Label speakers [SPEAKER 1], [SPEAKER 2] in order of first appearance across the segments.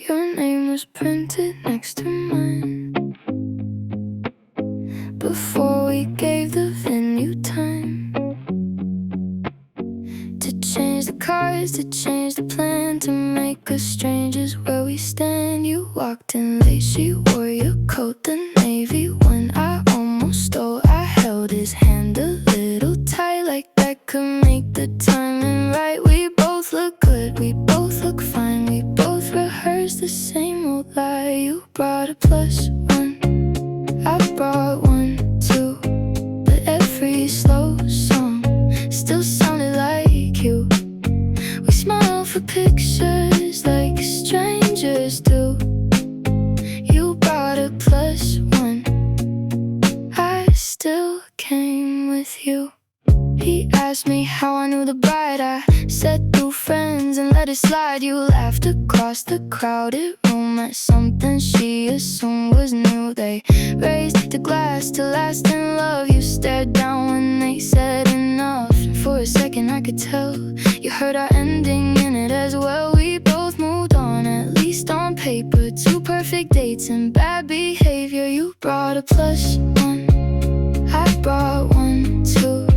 [SPEAKER 1] Your name was printed next to mine before we gave the venue time to change the cards, to change the plan, to make us strangers where we stand. You walked in late, she wore your coat, the navy one I almost stole. I held his hand a little tight, like that could make the timing right. We both look good, we both look fine, we both rehearsed the same old lie. You brought a +1, I brought 1 too, but every slow song still sounded like you. We smiled for pictures like strangers do. You brought a +1, I still came with you. He asked me how I knew the bride. I said through friends and let it slide. You laughed across the crowded room at something she assumed was new. They raised the glass to last in love. You stared down when they said enough, and for a second I could tell you heard our ending in it as well. We both moved on, at least on paper. 2 perfect dates and bad behavior. You brought a +1, I brought 1 too,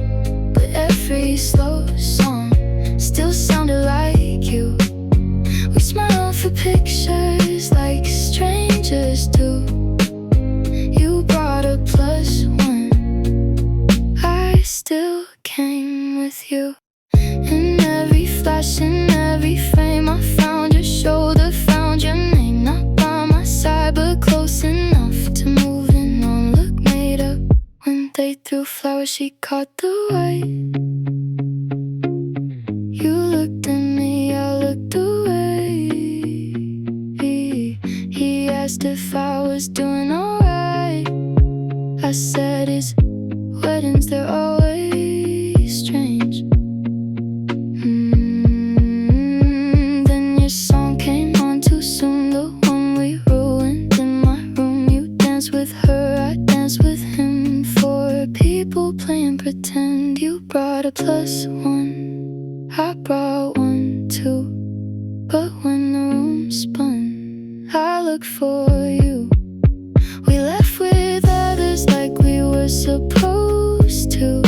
[SPEAKER 1] but every slow song still sounded like you. We smiled for pictures like strangers do. You brought a +1, I still came with you. In every flash, in every frame, I found your shoulder, found your name. Not by my side, but close enough to moving on. Look made up. When they threw flowers, she caught the white. You looked at me, I looked away. He asked if I was doing alright. I said his weddings, they're always strange. Then your song came on too soon, the one we ruined in my room. You danced with her, I danced with him. 4 people playing pretend. You brought a +1, I brought 1 too, but when the room spun, I looked for you. We left with others like we were supposed to.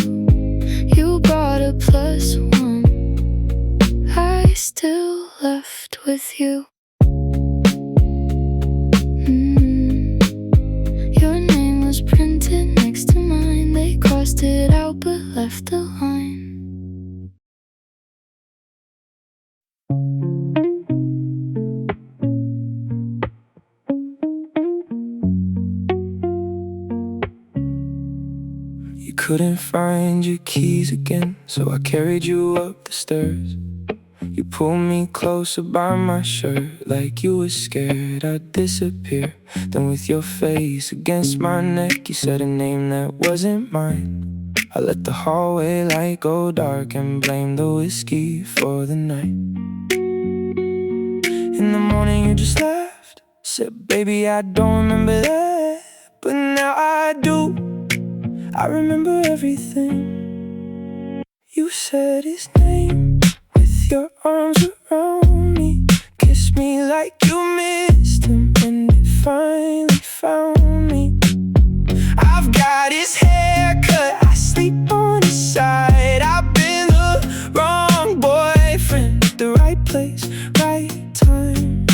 [SPEAKER 1] You brought a +1, I still left with you. Your name was printed next to mine. They crossed it out but left the line.
[SPEAKER 2] You couldn't find your keys again, so I carried you up the stairs. You pulled me closer by my shirt, like you were scared I'd disappear. Then with your face against my neck, you said a name that wasn't mine. I let the hallway light go dark and blamed the whiskey for the night. In the morning you just laughed, said baby I don't remember that, but now I do. I remember everything. You said his name with your arms around me, kissed me like you missed him, and it finally found me. I've got his haircut, I sleep on his side. I've been the wrong boyfriend at the right place, right time.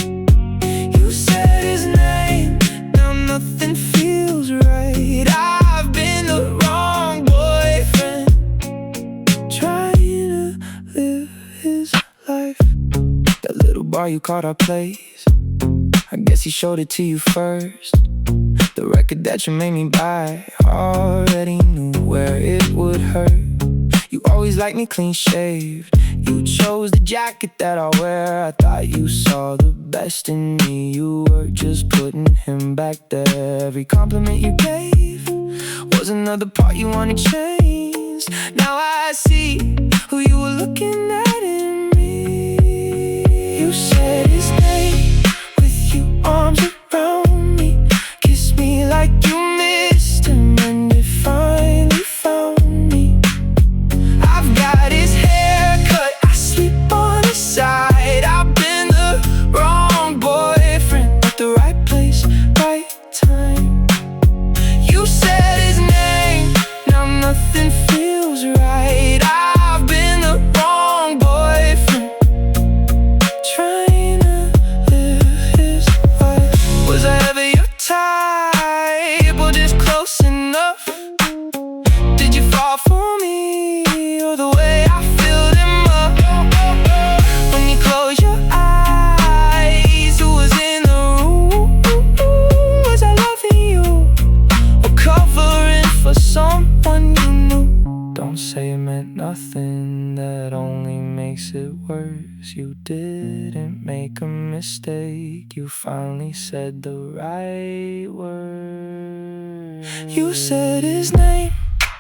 [SPEAKER 2] You said his name, now nothing feels right. I've been the wrong boyfriend, trying to live his life. That little bar you called our place, I guess he showed it to you first. The record that you made me buy, already knew where it would hurt. You always liked me clean shaved. You chose the jacket that I wear. I thought you saw the best in me. You were just putting him back there. Every compliment you gave was another part you wanted changed. Now I see who you were looking at in me. You said his name with your arms around me, kissed me like you missed him, and it finally found me. I've got his haircut, I sleep on his side. I've been the wrong boy you didn't make a mistake. You finally said the right word. You said his name,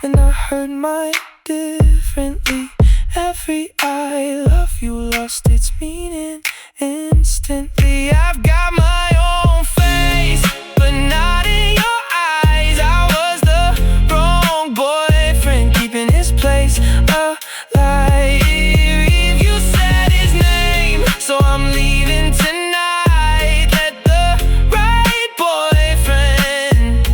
[SPEAKER 2] and I heard mine differently. Every I love you lost its meaning instantly. I've got my own face, but not in your eyes. I was the wrong boyfriend, keeping his place alive. You said his name, so I'm leaving tonight. Let the right boyfriend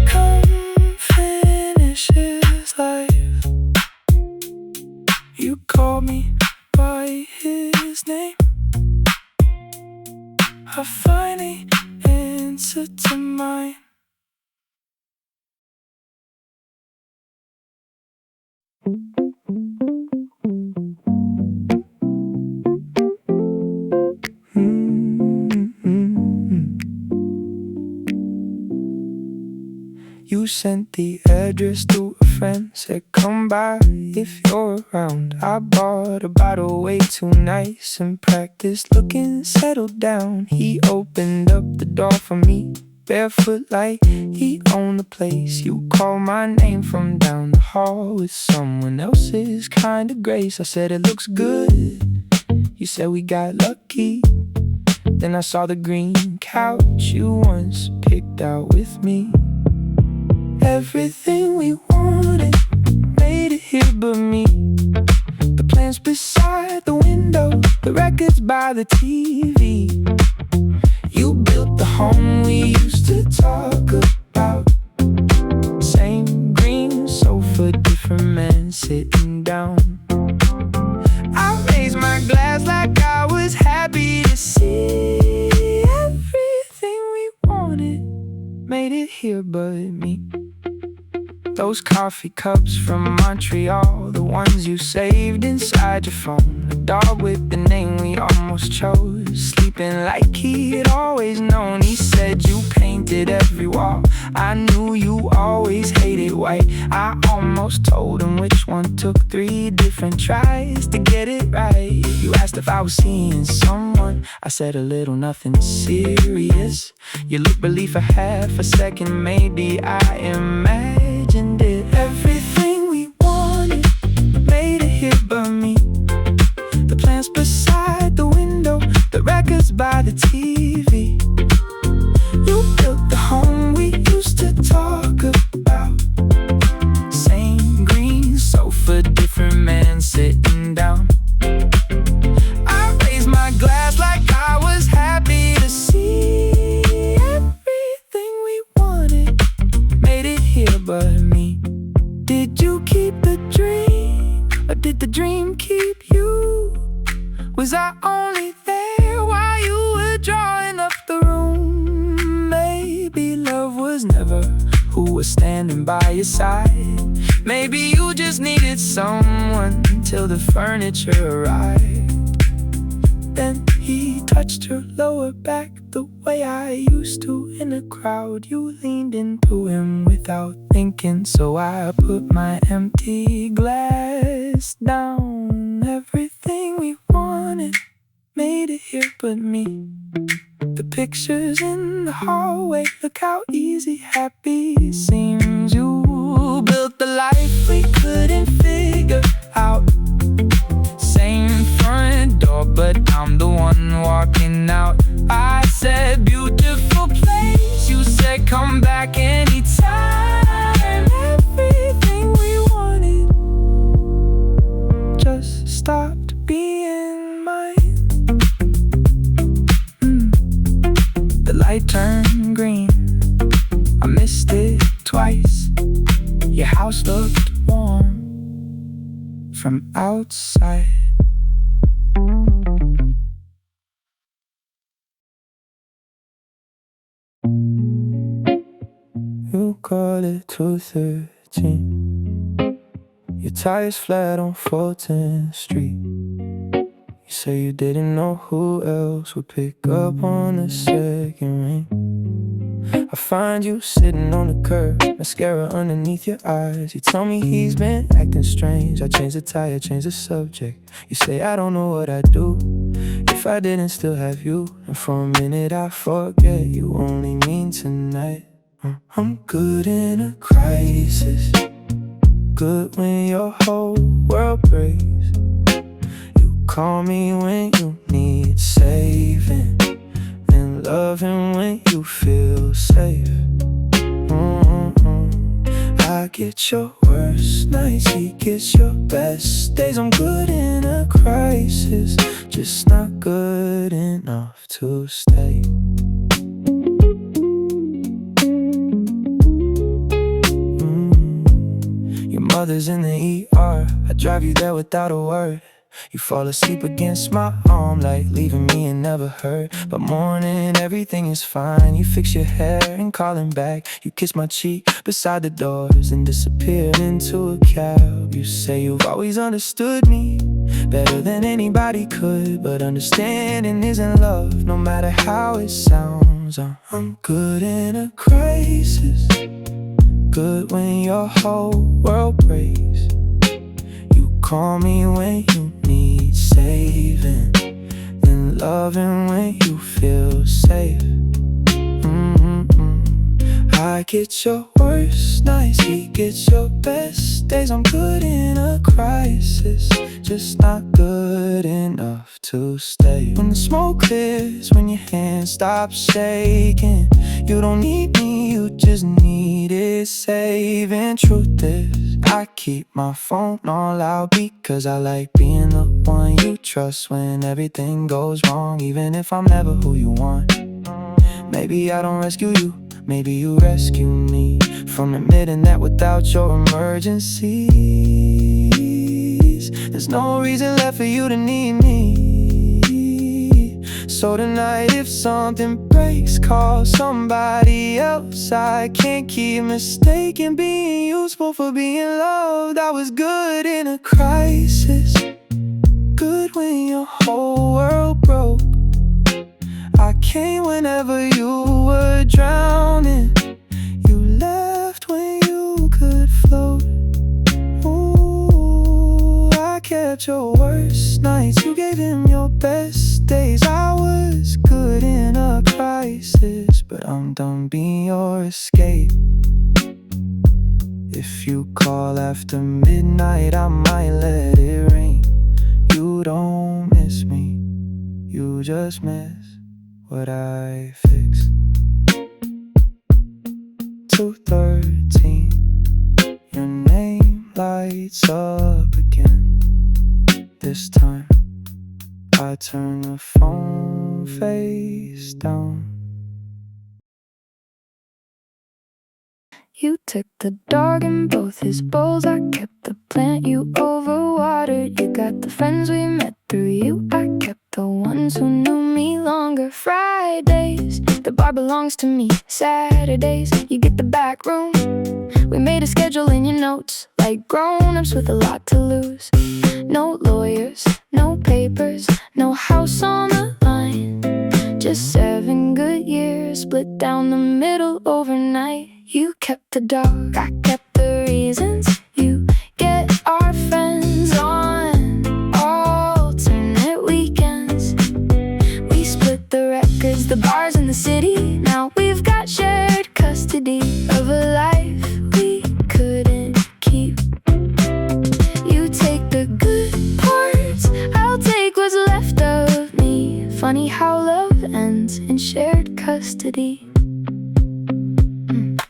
[SPEAKER 2] come finish his life. You called me by his name. I finally answered to mine. You sent the address to a friend, said come by if you're around. I bought a bottle way too nice and practiced looking settled down. He opened up the door for me, barefoot like he owned the place. You called my name from down the hall with someone else's kind of grace. I said it looks good. You said we got lucky. Then I saw the green couch you once picked out with me. Everything we wanted made it here but me. The plants beside the window, the records by the TV. You built the home we used to talk about. Same green sofa, different man sitting down. I raised my glass like I was happy to see. Everything we wanted made it here but me. Those coffee cups from Montreal, the ones you saved inside your phone. A dog with the name we almost chose, sleeping like he had always known. He said you painted every wall. I knew you always hated white. I almost told him which one took 3 different tries to get it right. You asked if I was seeing someone. I said a little, nothing serious. You looked relief for half a second, maybe I imagined it. Everything we wanted made it here but me. The plants beside the window, the records by the TV. You built the home we used to talk about. Same green sofa, different man sitting down. I raised my glass like I was happy to see. Everything we wanted made it here but me. Did you keep the dream, or did the dream keep you? Was I only there while you were drawing up the room? Maybe love was never who was standing by your side. Maybe you just needed someone till the furniture arrived. Then he touched her lower back the way I used to in a crowd. You leaned into him without thinking, so I put my empty glass down. Everything we wanted made it here but me. The pictures in the hallway, look how easy happy seems. You built the life we couldn't figure out. Same front door, but I'm the one walking out. I said beautiful place, you said come back anytime. Everything we wanted just stopped being mine. The light turned green, I missed it twice. Your house looked warm from outside. You call it 2:13. Your tires flat on 14th Street. You say you didn't know who else would pick up on the second ring. I find you sitting on the curb, mascara underneath your eyes. You tell me he's been acting strange. I change the tire, change the subject. You say I don't know what I'd do if I didn't still have you. And for a minute I forget you only mean tonight. I'm good in a crisis, good when your whole world breaks. You call me when you need saving, and loving when you feel safe. I get your worst nights, he gets your best days. I'm good in a crisis, just not good enough to stay. Your mother's in the ER, I drive you there without a word. You fall asleep against my arm, like leaving me and never hurt. But morning, everything is fine. You fix your hair and calling back. You kiss my cheek beside the doors and disappear into a cab. You say you've always understood me better than anybody could, but understanding isn't love, no matter how it sounds. I'm good in a crisis, good when your whole world breaks. You call me when you need saving, and loving when you feel safe. I get your worst nights, he gets your best days. I'm good in a crisis, just not good enough to stay. When the smoke clears, when your hand stops shaking, you don't need me, you just need it saving. Truth is, I keep my phone all out because I like being the one you trust when everything goes wrong, even if I'm never who you want. Maybe I don't rescue you, maybe you rescue me from admitting that without your emergencies, there's no reason left for you to need me. So tonight, if something breaks, call somebody else. I can't keep mistaking being useful for being loved. I was good in a crisis, good when your whole world broke. I came whenever you were drowning, you left when you could float. Ooh, I kept your worst nights, you gave him your best days. I was good in a crisis, but I'm done being your escape. If you call after midnight, I might let it rain. You don't miss me, you just miss what I fixed. 213, your name lights up again. This time I turn the phone face down.
[SPEAKER 1] You took the dog in both his bowls, I kept the plant you overwatered. You got the friends we met through you, I kept the ones who knew me longer. Fridays, the bar belongs to me. Saturdays, you get the back room. We made a schedule in your notes, like grown-ups with a lot to lose. No lawyers, no papers, no house on the line. Just 7 good years, split down the middle overnight. You kept the dog, I kept the reasons. You get our friends on alternate weekends. We split the records, the bars in the city. Now we've got shared custody of a life we couldn't keep. You take the good parts, I'll take what's left of me. Funny how love ends in shared custody.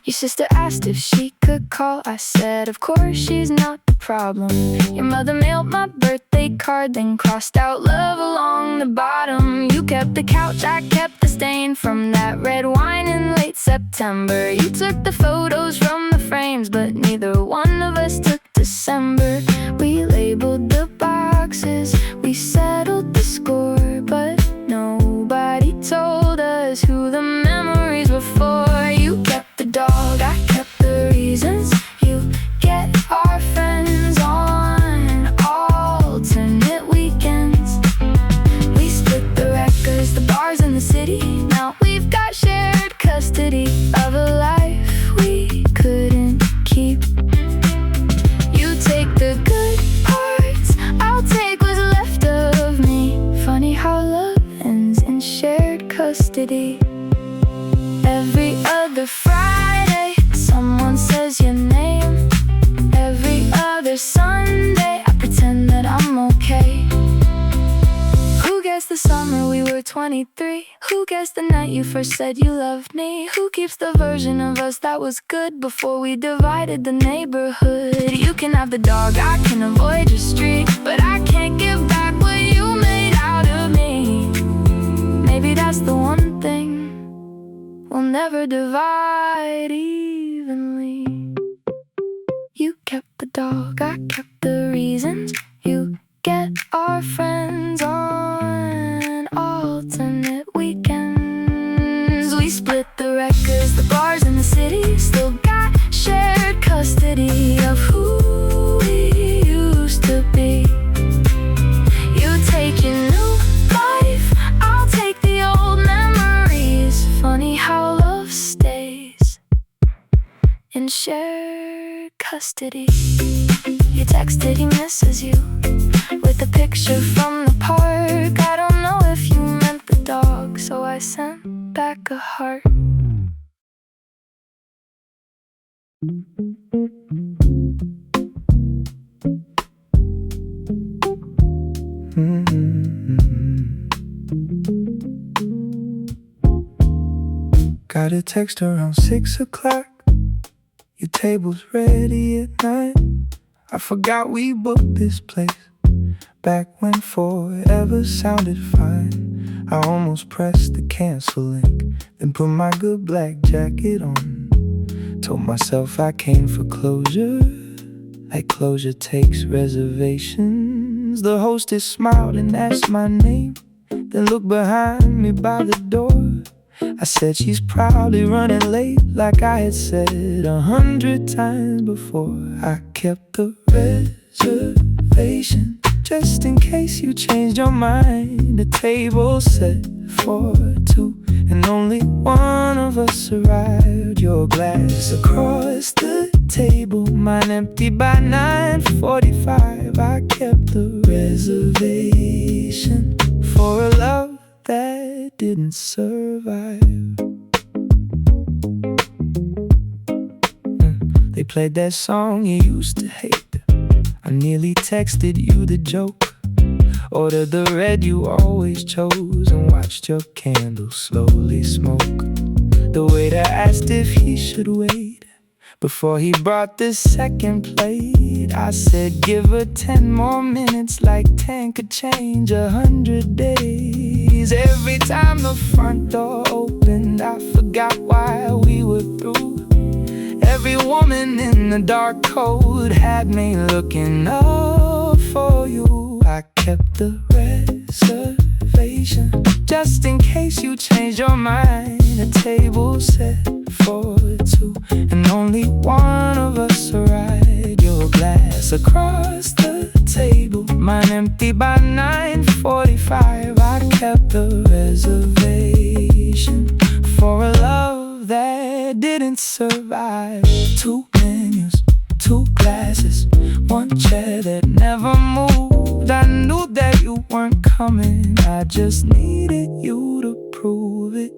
[SPEAKER 1] Your sister asked if she could call. I said, of course, she's not the problem. Your mother mailed my birthday card, then crossed out love along the bottom. You kept the couch, I kept the stain from that red wine in late September. You took the photos from the frames, but neither one of us took December. We labeled the boxes, we settled the score, but nobody told us who the memories were for. You kept the dog, I kept the reasons. You get our friends on alternate weekends. We split the records, the bars in the city. Now we've got shared custody of a Every other Friday, someone says your name. Every other Sunday, I pretend that I'm okay. Who guessed the summer we were 23? Who guessed the night you first said you loved me? Who keeps the version of us that was good before we divided the neighborhood? You can have the dog, I can avoid your street, but I can't give back what you made out of me. Maybe that's the one thing we'll never divide evenly. You kept the dog, I kept the reasons. You get our friends on alternate weekends. We split the records, the bars in the city. Still got shared custody of who we used to be. You take your new life, I'll take the old memories. Funny how love stays in shared custody. You texted he misses you with a picture from the park. I don't know if you meant the dog, so I sent back a heart.
[SPEAKER 2] Got a text around 6 o'clock. Your table's ready at 9. I forgot we booked this place back when forever sounded fine. I almost pressed the cancel link, then put my good black jacket on. Told myself I came for closure, like closure takes reservations. The hostess smiled and asked my name, then looked behind me by the door. I said she's probably running late, like I had said 100 times before. I kept the reservation just in case you changed your mind. The table set for 2 and only one of us arrived. Your glass across the table, mine empty by 9:45. I kept the reservation for a love that didn't survive. They played that song you used to hate. I nearly texted you the joke. Ordered the red you always chose and watched your candle slowly smoke. The waiter asked if he should wait before he brought the second plate. I said give her 10 more minutes, like 10 could change 100 days. Every time the front door opened, I forgot why we were through. Every woman in the dark coat had me looking up for you. I kept the reservation just in case you changed your mind. The table set for 2 and only one of us arrived. Your glass across the table, mine empty by 9:45. I kept the reservation for a love that didn't survive. 2 menus, 2 glasses, 1 chair that never moved. I knew that you weren't coming, I just needed you to prove it.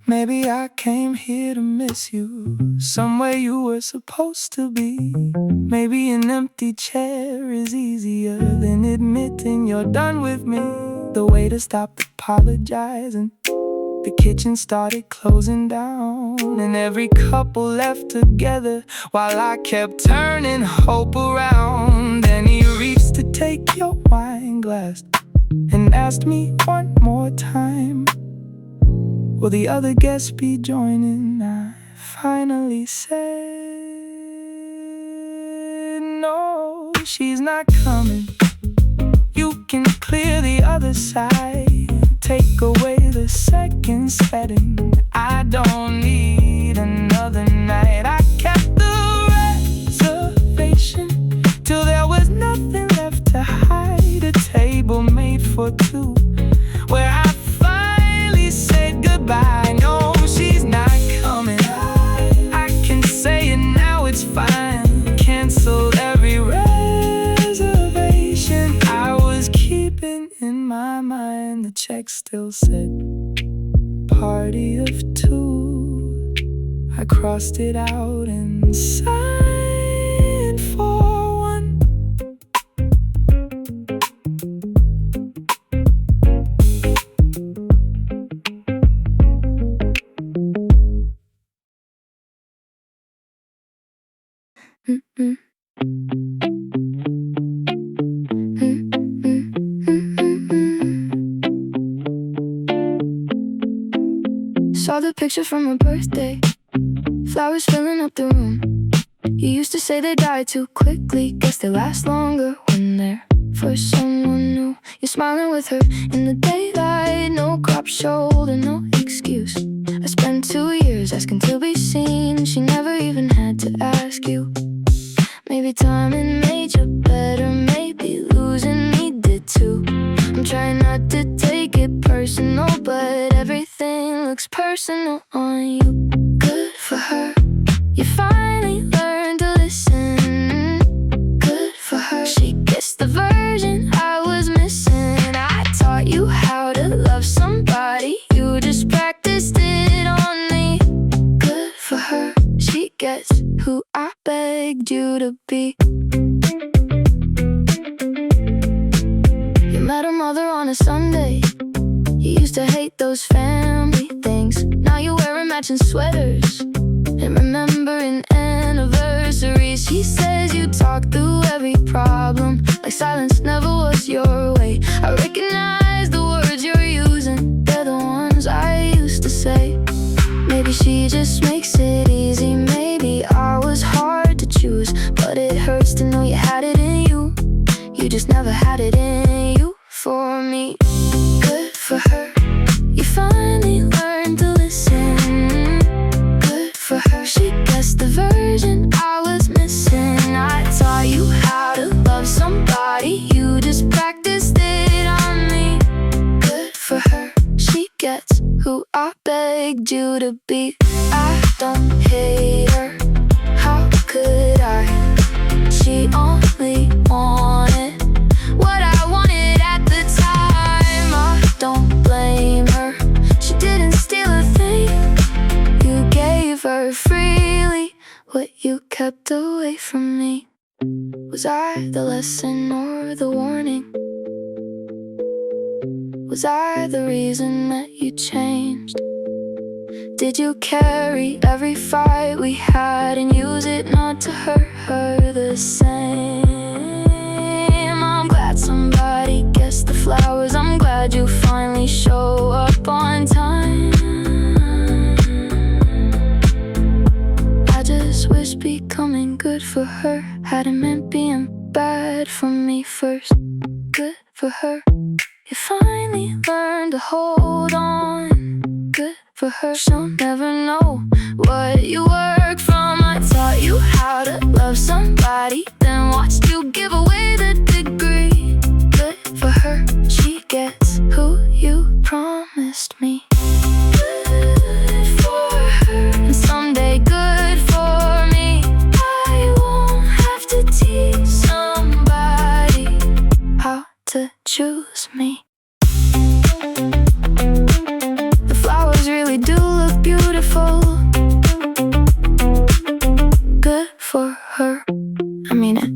[SPEAKER 2] Maybe I came here to miss you, somewhere you were supposed to be. Maybe an empty chair is easier than admitting you're done with me. The waiter stopped apologizing, the kitchen started closing down, and every couple left together while I kept turning hope around. Then he reached to take your wine glass and asked me one more time, will the other guests be joining? I finally said no, she's not coming. You can clear the other side, take away the second setting. I don't need another night. I kept the reservation till there was nothing left to hide. A table made for 2 where I finally said goodbye. No, she's not coming. I can say it now, it's fine. Canceled every reservation I was keeping in my mind. The check still said party of two. I crossed it out and signed for one.
[SPEAKER 1] Saw the picture from her birthday, flowers filling up the room. You used to say they die too quickly, guess they last longer when they're for someone new. You're smiling with her in the daylight, no crop shoulder, no excuse. I spent 2 years asking to be seen, she never even had to ask you. Maybe timing made you better, maybe losing me did too. I'm trying not to take it personal, but everything looks personal on you. Good for her, you finally learned to listen. Good for her, she gets the version I was missing. I taught you how to love somebody, you just practiced it on me. Good for her, she gets who I begged you to be. You met her mother on a Sunday, you used to hate those family things. Now you're wearing matching sweaters and remembering anniversaries. She says you talk through every problem, like silence never was your way. I recognize the words you're using, they're the ones I used to say. Maybe she just makes it easy, maybe I was hard to choose. But it hurts to know you had it in you, you just never had it in you for me. Good for her, you finally learned to listen. Good for her, she gets the version I was missing. I taught you how to love somebody, you just practiced it on me. Good for her, she gets who I begged you to be. I don't hate her, how could I? She only wanted what I wanted at the time. I don't blame her, she didn't steal a thing. You gave her freely what you kept away from me. Was I the lesson or the warning? Was I the reason that you changed? Did you carry every fight we had and use it not to hurt her the same? I'm glad somebody gets the flowers, I'm glad you finally show up on time. I just wish becoming good for her hadn't meant being bad for me first. Good for her, you finally learned to hold on. Good for her, she'll never know what you work from. I taught you how to love somebody, then watched you give away the degree. Good for her, she gets who you promised me. Good for her, and someday good for me. I won't have to teach somebody how to choose me. The flowers really do look beautiful. Good for her, I mean it,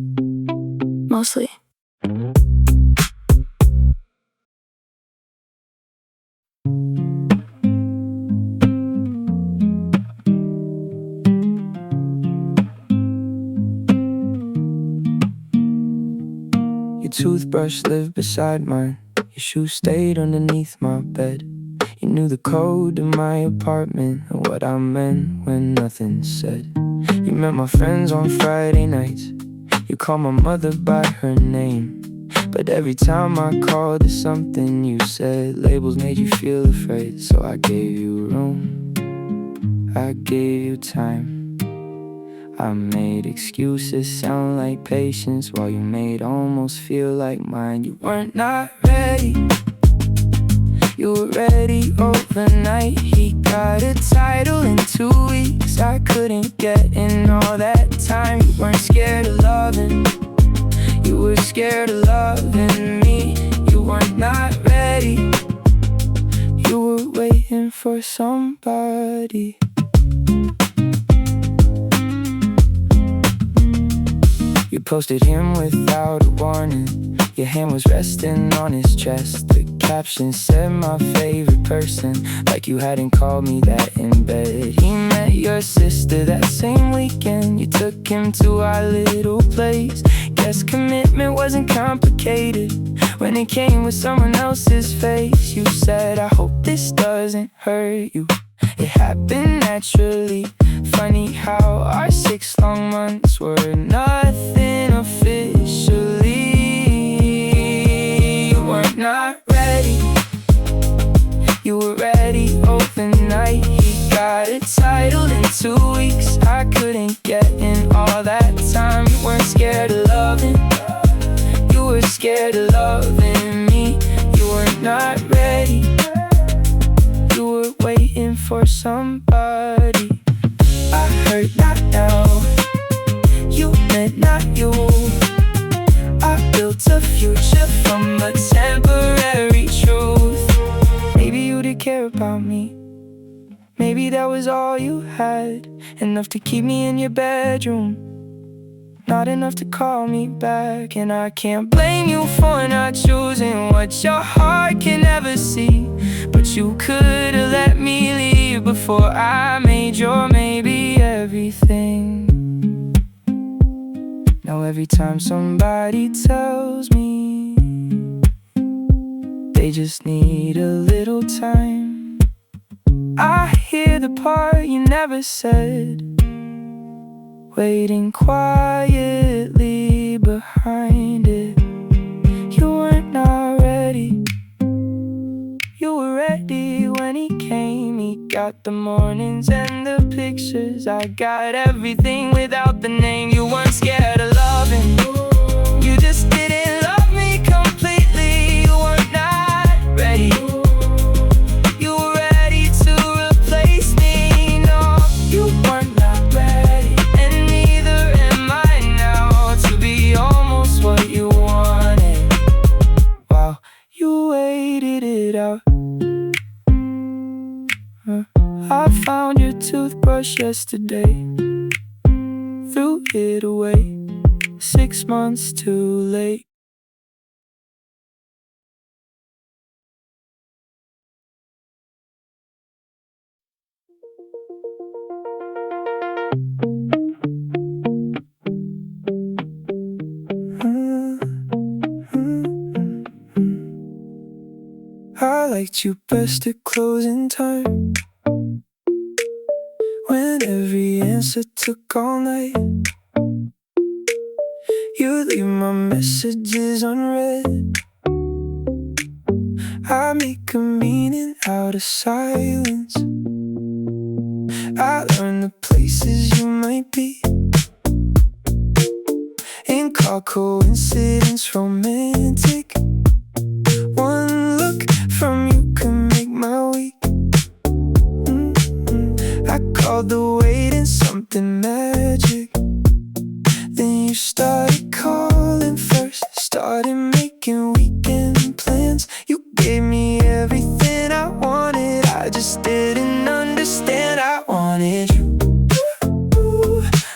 [SPEAKER 1] mostly.
[SPEAKER 2] Your toothbrush lived beside mine, your shoes stayed underneath my bed. You knew the code to my apartment and what I meant when nothing said. You met my friends on Friday nights, you called my mother by her name. But every time I called her something you said, labels made you feel afraid. So I gave you room, I gave you time. I made excuses sound like patience, while you made almost feel like mine. You weren't not ready, you were ready overnight. He got a title in 2 weeks, I couldn't get in all that time. You weren't scared of loving, you were scared of loving me. You weren't not ready, You were waiting for somebody. You posted him without a warning. Your hand was resting on his chest. The caption said, my favorite person, like you hadn't called me that in bed. He met your sister that same weekend. You took him to our little place. Guess commitment wasn't complicated when it came with someone else's face. You said, I hope this doesn't hurt you. It happened naturally. Funny how our 6 long months were nothing officially. You were not ready. You were ready overnight. He got it titled in 2 weeks. I couldn't get in all that time. You weren't scared of loving. You were scared of loving me. You were not ready. You were waiting for somebody. I heard not now. You meant not you. I built a future from a temporary truth. Maybe you did care about me. Maybe that was all you had. Enough to keep me in your bedroom, not enough to call me back. And I can't blame you for not choosing what your heart can never see. But you could've let me leave before I made your maybe everything. Now every time somebody tells me they just need a little time, I hear the part you never said, waiting quietly behind it. You were not ready. You were ready when he came. He got the mornings and the pictures. I got everything without the name. You weren't scared of loving. You just didn't love me completely. You were not ready. You were ready to replace me. No, you were not ready. And neither am I now to be almost what you wanted. Wow, you waited it out. I found your toothbrush yesterday, threw it away, 6 months too late. I liked you best at closing time, when every answer took all night. You leave my messages unread. I make a meaning out of silence. I learn the places you might be, and call coincidence romantic. One look from you can make my week. I called the waiting something magic. Then you started calling first, started making weekend plans. You gave me everything I wanted, I just didn't understand. I wanted you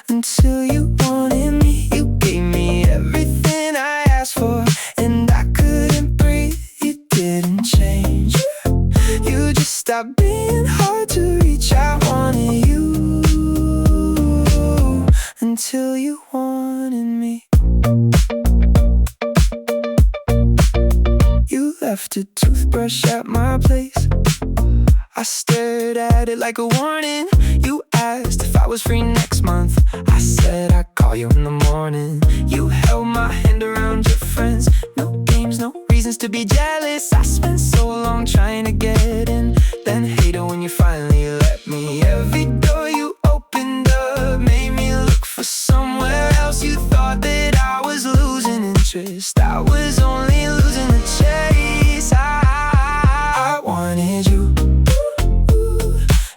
[SPEAKER 2] until you wanted me. You gave me everything I asked for, and I couldn't breathe. You didn't change. You just stopped being hard to reach. I wanted you until you wanted me. You left a toothbrush at my place. I stared at it like a warning. You asked if I was free next month. I said I'd call you in the morning. You held my hand around your friends. No games, no reasons to be jealous. I spent so long trying to get in, then hate it when you finally let me. Every door you opened up made me look for somewhere else. You thought that I was losing interest. I was only losing the chase. I wanted you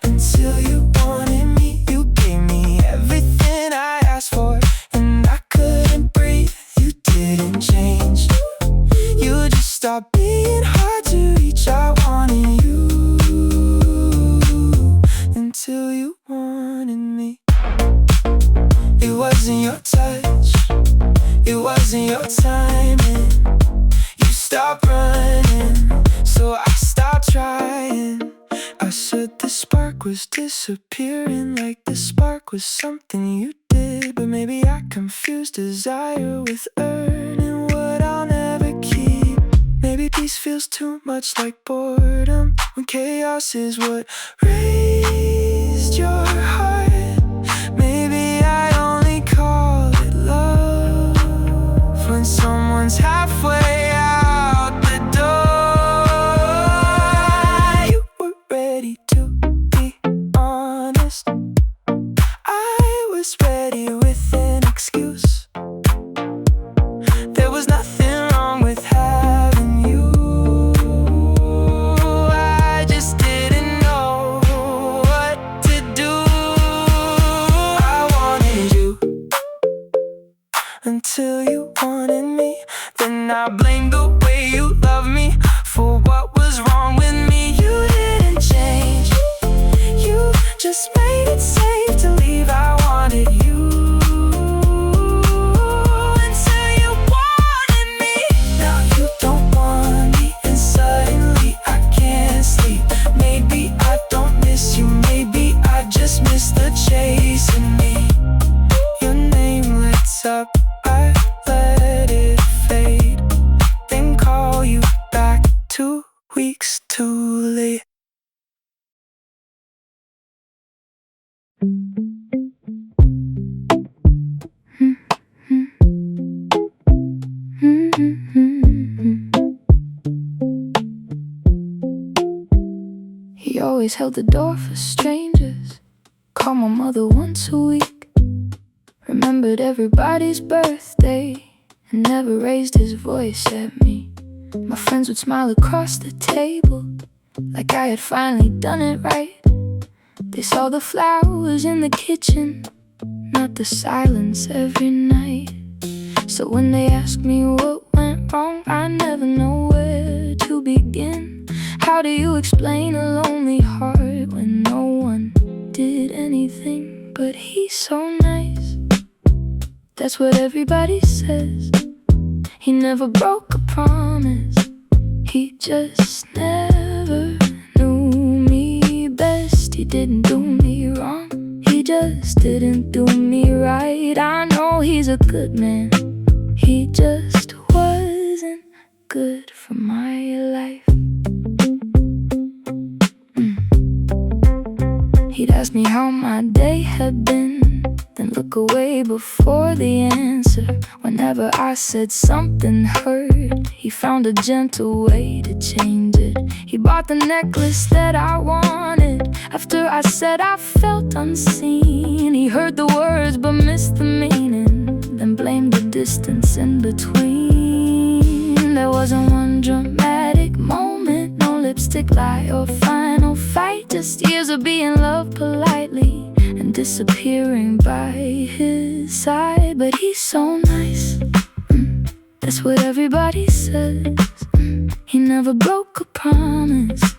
[SPEAKER 2] until you wanted me. You gave me everything I asked for, and I couldn't breathe. You didn't change. You just stopped being hard to reach. I wanted you until you wanted me. It wasn't your touch, it wasn't your timing. You stopped running, so I stopped trying. I said the spark was disappearing, like the spark was something you did. But maybe I confused desire with earning what I'll never keep. Maybe peace feels too much like boredom, when chaos is what raised your heart. Maybe I only call it love when someone's halfway out the door. You were ready to be honest, I was ready with an excuse. There was nothing wrong with having you, I just didn't know what to do. I wanted you until you wanted me. Then I blamed the way you loved me for what was wrong with me. You didn't change, you just made it safe to leave. I wanted you until you wanted me. Now you don't want me, and suddenly I can't sleep. Maybe I don't miss you, maybe I just miss the chase in me. Your name lights up, I let it fade, then call you back 2 weeks too late.
[SPEAKER 1] He always held the door for strangers, called my mother once a week, remembered everybody's birthday, and never raised his voice at me. My friends would smile across the table, like I had finally done it right. They saw the flowers in the kitchen, not the silence every night. So when they ask me what went wrong, I never know where to begin. How do you explain a lonely heart when no one did anything? But he's so nice, that's what everybody says. He never broke a promise, he just never knew me best. He didn't do me wrong, he just didn't do me right. I know he's a good man, he just wasn't good for my life. He'd ask me how my day had been, then look away before the answer. Whenever I said something hurt, he found a gentle way to change it. He bought the necklace that I wanted after I said I felt unseen. He heard the words but missed the meaning, then blamed the distance in between. There wasn't one dramatic moment, no lipstick lie or final fight, just years of being loved politely and disappearing by his side. But he's so nice, that's what everybody says. He never broke a promise,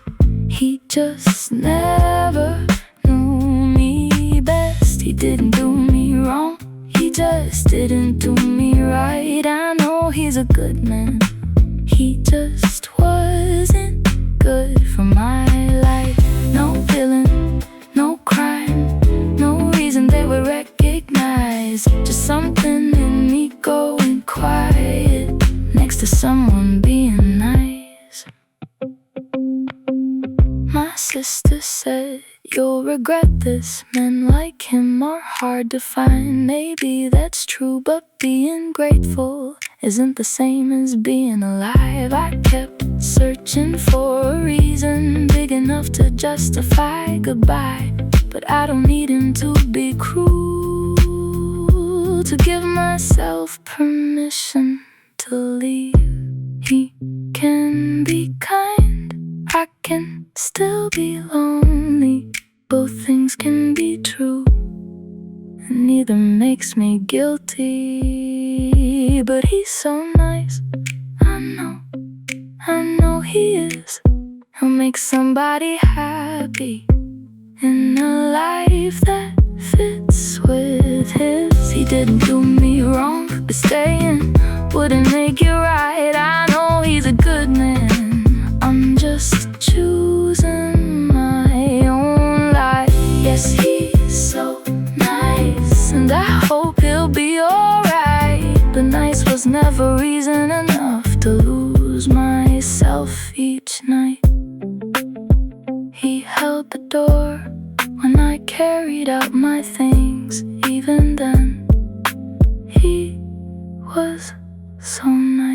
[SPEAKER 1] he just never knew me best. He didn't do me wrong, he just didn't do me right. I know he's a good man, he just wasn't good for my life. No villain, no crime, no reason they would recognize, just something in me going quiet next to someone being nice. My sister said, you'll regret this, men like him are hard to find. Maybe that's true, but being grateful isn't the same as being alive. I kept searching for a reason big enough to justify goodbye, but I don't need him to be cruel to give myself permission to leave. He can be kind, I can still be lonely. Both things can be true, and neither makes me guilty. But he's so nice, I know he is. He'll make somebody happy, in a life that fits with his. He didn't do me wrong, but staying wouldn't make it right. I know he's a good man, I'm just choosing my own life. Yes, he's so nice, and I hope he'll be alright. But nice was never reason enough to lose myself each night. He held the door when I carried out my things. Even then, he was so nice.